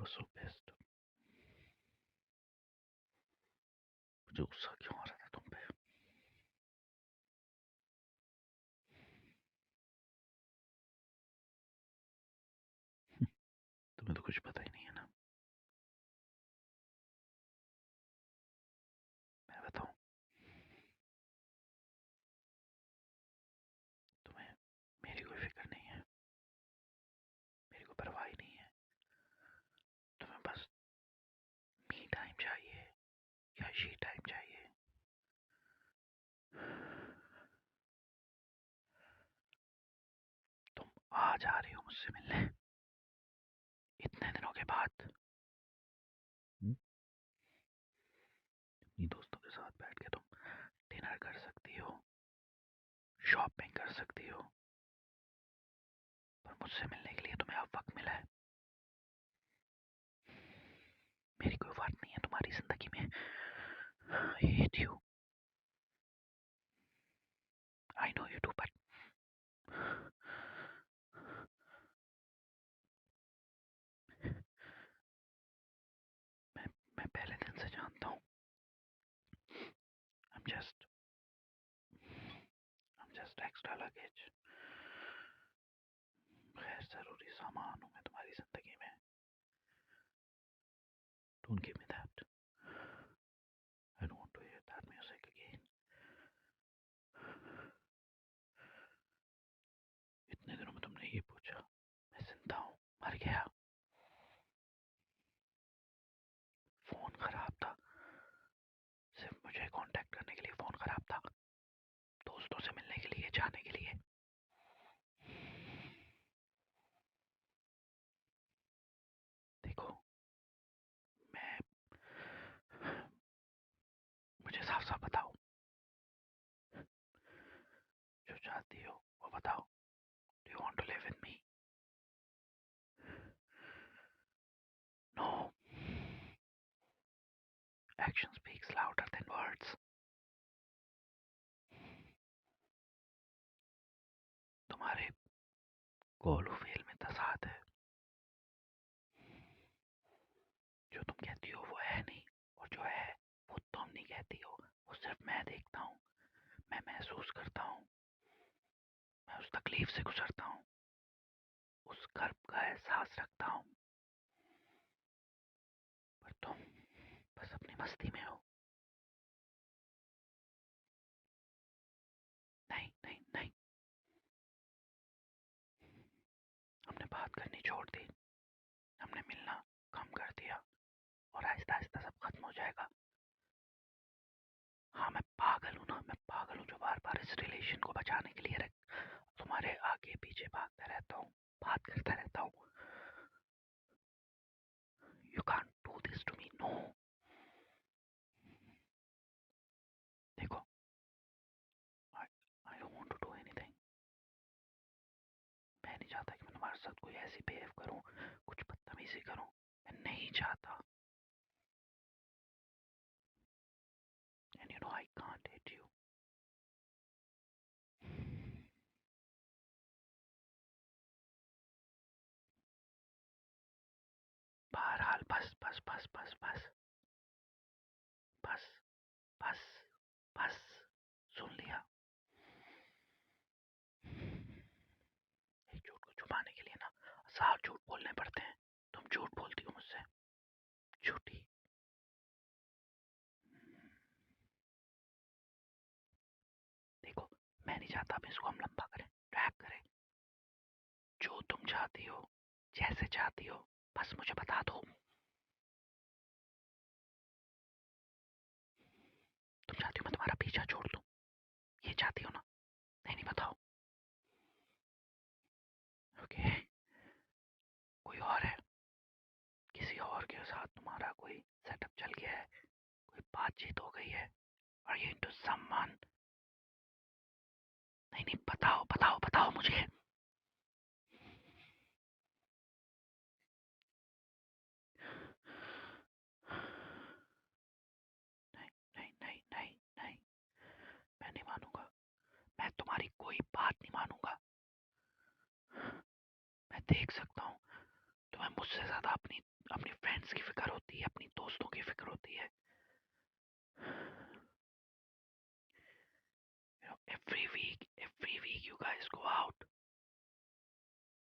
was so pissed. मुझे गुस्सा क्यों आ रहा था तुम पे? तुम्हें तो कुछ पता ही नहीं है ना। मैं बताऊं तुम्हें, मेरी कोई फिक्र नहीं है, मेरी कोई परवाह ही नहीं है। तुम्हें बस मी टाइम चाहिए या शी टाइम चाहिए। तुम आ जा रही हो मुझसे मिलने इतने दिनों के बाद। अपनी दोस्तों के साथ बैठ के तुम डिनर कर सकती हो, शॉपिंग कर सकती हो, पर मुझसे मिलने के लिए तुम्हें अब वक्त मिला है। मेरी कोई बात नहीं है तुम्हारी जिंदगी में। I hate you. I know you do, but मैं पहले दिन से जानता हूँ। I'm just extra luggage. गैर जरूरी सामान हूँ मैं तुम्हारी जिंदगी में। Don't give me that. I don't want to hear that music again. इतने दिनों में तुमने ये पूछा, मैं जिंदा हूँ, मर गया। फोन खराब था, सिर्फ मुझे कांटेक्ट करने के लिए फोन खराब था, दोस्तों से मिलने के लिए, जाने के लिए। देखो, मैं मुझे साफ साफ बताओ, जो चाहती हो वो बताओ। Do you want to live with me? No. Action speaks louder than words. तुम्हारे गोलू फेल में तसाद है। जो तुम कहती हो वो है नहीं, और जो है वो तुम नहीं कहती हो, वो सिर्फ मैं देखता हूँ, मैं महसूस करता हूँ, मैं उस तकलीफ से गुजरता हूँ, उस कर्ब का एहसास रखता हूँ। पर तुम बस अपनी मस्ती में हो। नहीं नहीं नहीं, हमने बात करनी छोड़ दी, हमने मिलना कम कर दिया, और आहिस्ता आहिस्ता सब खत्म हो जाएगा। हाँ, मैं पागल हूँ ना, मैं पागल हूँ जो बार बार इस रिलेशन को बचाने के लिए तुम्हारे आगे पीछे भागता रहता हूँ, बात करता रहता हूँ। You can't do this to me, no. देखो, I don't want to do anything. मैं नहीं चाहता कि मैं तुम्हारे साथ कोई ऐसी बिहेव करूँ, कुछ बदतमीजी करूँ, मैं नहीं चाहता। And you know I can't hate you. बहरहाल बस बस बस बस बस बस बस बस, सुन लिया। एक झूठ को छुपाने के लिए ना 7 झूठ बोलने पड़ते हैं। तुम झूठ बोलती हो मुझसे, झूठी। देखो, मैं नहीं चाहता अब इसको हम लंबा करें, ड्रैग करें। जो तुम चाहती हो, जैसे चाहती हो, बस मुझे बता दो। तुम चाहती हो मैं तुम्हारा पीछा छोड़ दूं, ये चाहती हो ना? नहीं नहीं, बताओ। ओके, कोई और है? किसी और के साथ तुम्हारा कोई सेटअप चल गया है, कोई बातचीत हो गई है? Are you into someone? नहीं नहीं, बताओ बताओ बताओ मुझे। नहीं नहीं नहीं नहीं नहीं, मैं नहीं मानूंगा, मैं तुम्हारी कोई बात नहीं मानूंगा। मैं देख सकता हूँ तुम्हें मुझसे ज्यादा अपनी फ्रेंड्स की फिक्र होती है, अपनी दोस्तों की फिक्र होती है. Every week you guys go out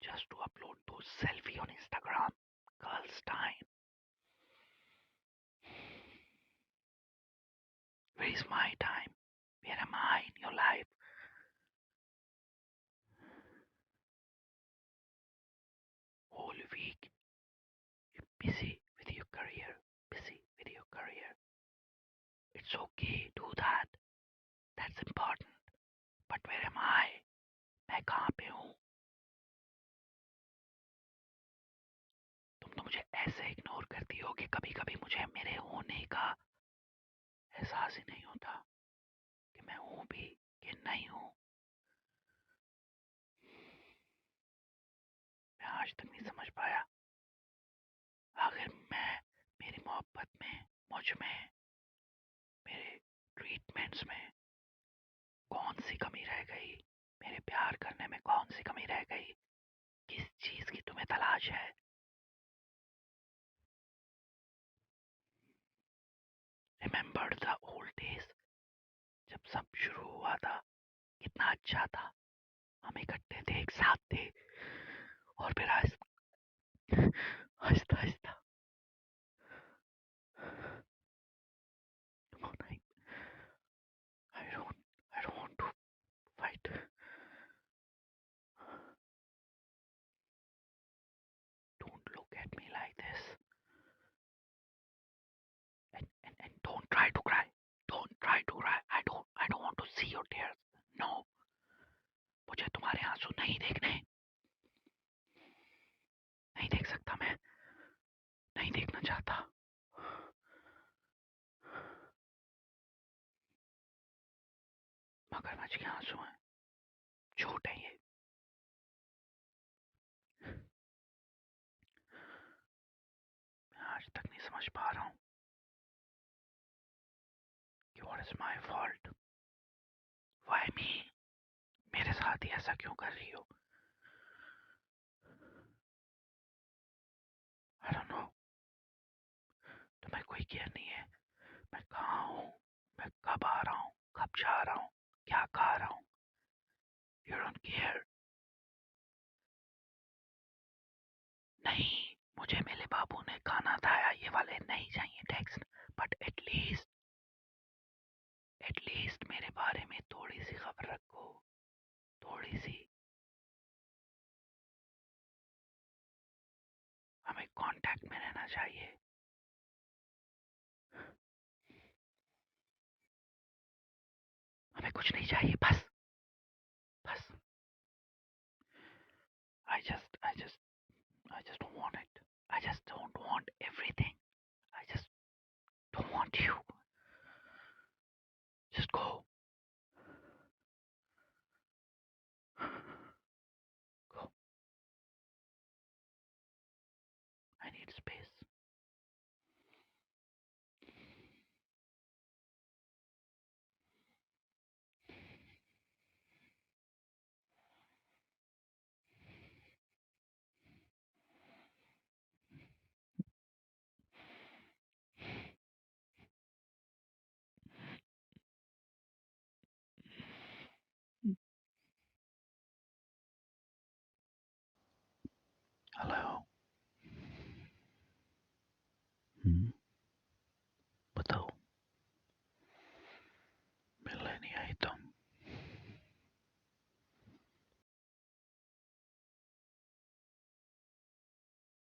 just to upload those selfie on Instagram. Girls' time. Where is my time? Where am I in your life? Whole week you're busy with your career. It's okay, do that. That's important. But where am I? मैं कहाँ पे हूँ? तुम तो मुझे ऐसे ignore करती हो कि कभी कभी मुझे मेरे होने का एहसास ही नहीं होता कि मैं हूँ भी कि नहीं हूँ. मैं आज तक नहीं समझ पाया आखिर मैं मेरी मोहब्बत में, मुझ में, मेरे ट्रीटमेंट्स में कौन सी कमी रह गई. मेरे प्यार करने में कौन सी कमी रह गई. किस चीज की तुम्हें तलाश है. रिमेंबर द ओल्ड डेज, जब सब शुरू हुआ था. कितना अच्छा था. हम इकट्ठे थे, एक साथ थे. और फिर Aahista Aahista I don't want to fight. Don't look at me like this. And don't try to cry. Don't try to cry. I don't want to see your tears. No. मुझे तुम्हारे आंसू नहीं देखने. नहीं देख सकता मैं. नहीं देखना चाहता. मगरमच्छ के आंसू हैं. झूठ है ये. मैं आज तक नहीं समझ पा रहा हूँ कि what is my fault. Why me? मेरे साथ ही ऐसा क्यों कर रही हो. I don't know. तुम्हें कोई केयर नहीं है. मैं कहाँ हूँ, मैं कब आ रहा हूँ, कब जा रहा हूँ, क्या खा रहा हूँ. You don't care. नहीं, मुझे मेरे बाबू ने खाना खाया ये वाले नहीं चाहिए टेक्स्ट. बट एटलीस्ट मेरे बारे में थोड़ी सी खबर रखो. थोड़ी सी. हमें कांटेक्ट में रहना चाहिए. हमें कुछ नहीं चाहिए. बस बस. I just don't want it. I just don't want everything. I just don't want you.